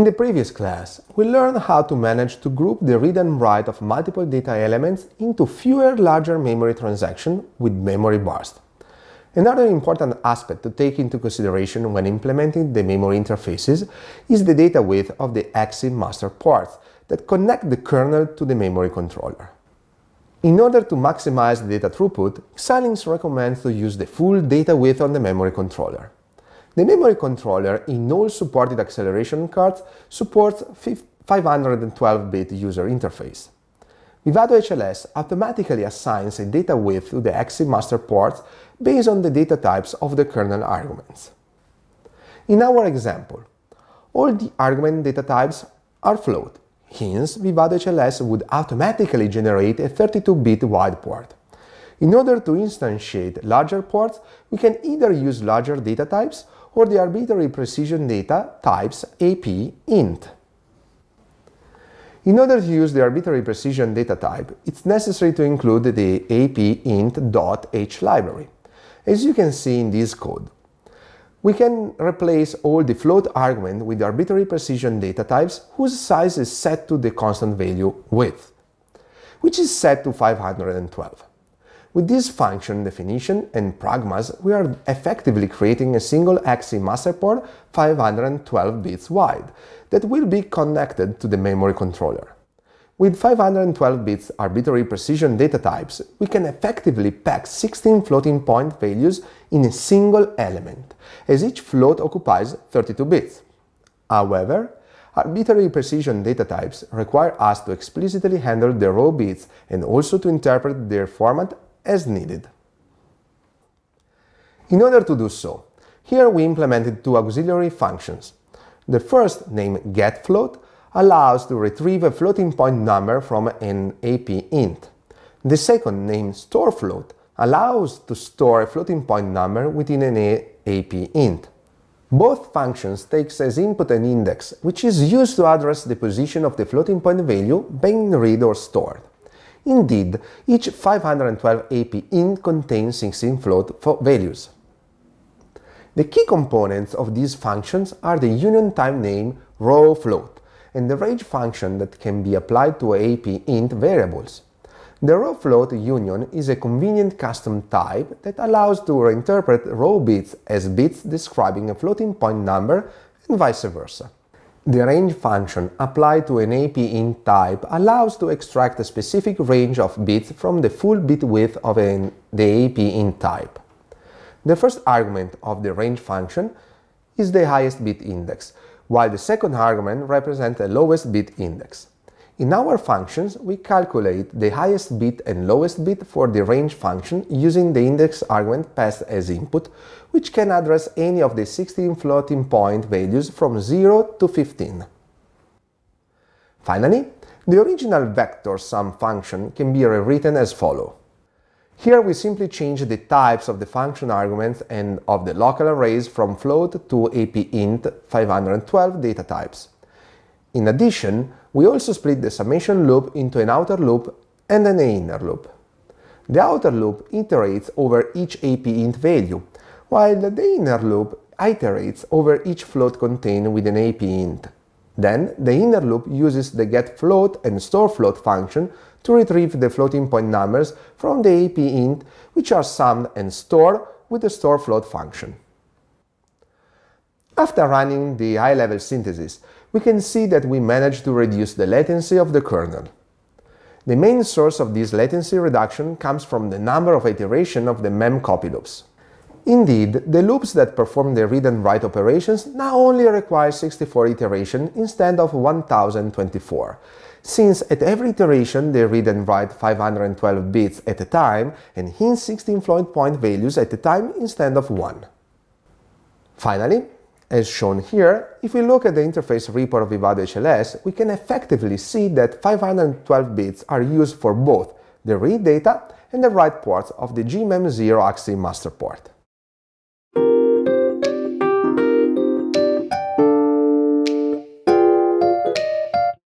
In the previous class, we learned how to manage to group the read and write of multiple data elements into fewer larger memory transactions with memory burst. Another important aspect to take into consideration when implementing the memory interfaces is the data width of the AXI master ports that connect the kernel to the memory controller. In order to maximize the data throughput, Xilinx recommends to use the full data width on the memory controller. The memory controller in all supported acceleration cards supports 512-bit user interface. Vivado HLS automatically assigns a data width to the AXI master ports based on the data types of the kernel arguments. In our example, all the argument data types are float, hence Vivado HLS would automatically generate a 32-bit wide port. In order to instantiate larger ports, we can either use larger data types or the arbitrary precision data types AP int. In order to use the arbitrary precision data type, it's necessary to include the apint.h library. As you can see in this code, we can replace all the float argument with arbitrary precision data types whose size is set to the constant value width, which is set to 512. With this function definition and pragmas, we are effectively creating a single AXI master port 512 bits wide that will be connected to the memory controller. With 512 bits arbitrary precision data types, we can effectively pack 16 floating point values in a single element, as each float occupies 32 bits. However, arbitrary precision data types require us to explicitly handle the raw bits and also to interpret their format as needed. In order to do so, here we implemented two auxiliary functions. The first, named getFloat, allows to retrieve a floating point number from an AP int. The second, named storeFloat, allows to store a floating point number within an AP int. Both functions take as input an index, which is used to address the position of the floating point value being read or stored. Indeed, each 512 AP int contains 16 float values. The key components of these functions are the union type name raw float and the range function that can be applied to AP int variables. The raw float union is a convenient custom type that allows to reinterpret raw bits as bits describing a floating point number and vice versa. The range function applied to an AP int type allows to extract a specific range of bits from the full bit width of the AP int type. The first argument of the range function is the highest bit index, while the second argument represents the lowest bit index. In our functions, we calculate the highest bit and lowest bit for the range function using the index argument passed as input, which can address any of the 16 floating point values from 0 to 15. Finally, the original vector sum function can be rewritten as follows. Here we simply change the types of the function arguments and of the local arrays from float to AP int 512 data types. In addition, we also split the summation loop into an outer loop and an inner loop. The outer loop iterates over each AP int value, while the inner loop iterates over each float contained with an AP int. Then, the inner loop uses the getFloat and storeFloat function to retrieve the floating point numbers from the AP int, which are summed and stored with the storeFloat function. After running the high-level synthesis, we can see that we managed to reduce the latency of the kernel. The main source of this latency reduction comes from the number of iterations of the memcopy loops. Indeed, the loops that perform the read and write operations now only require 64 iterations instead of 1024, since at every iteration they read and write 512 bits at a time and hence 16 float point values at a time instead of 1. Finally, as shown here, if we look at the interface report of Vivado HLS, we can effectively see that 512 bits are used for both the read data and the write ports of the GMEM0 AXI master port.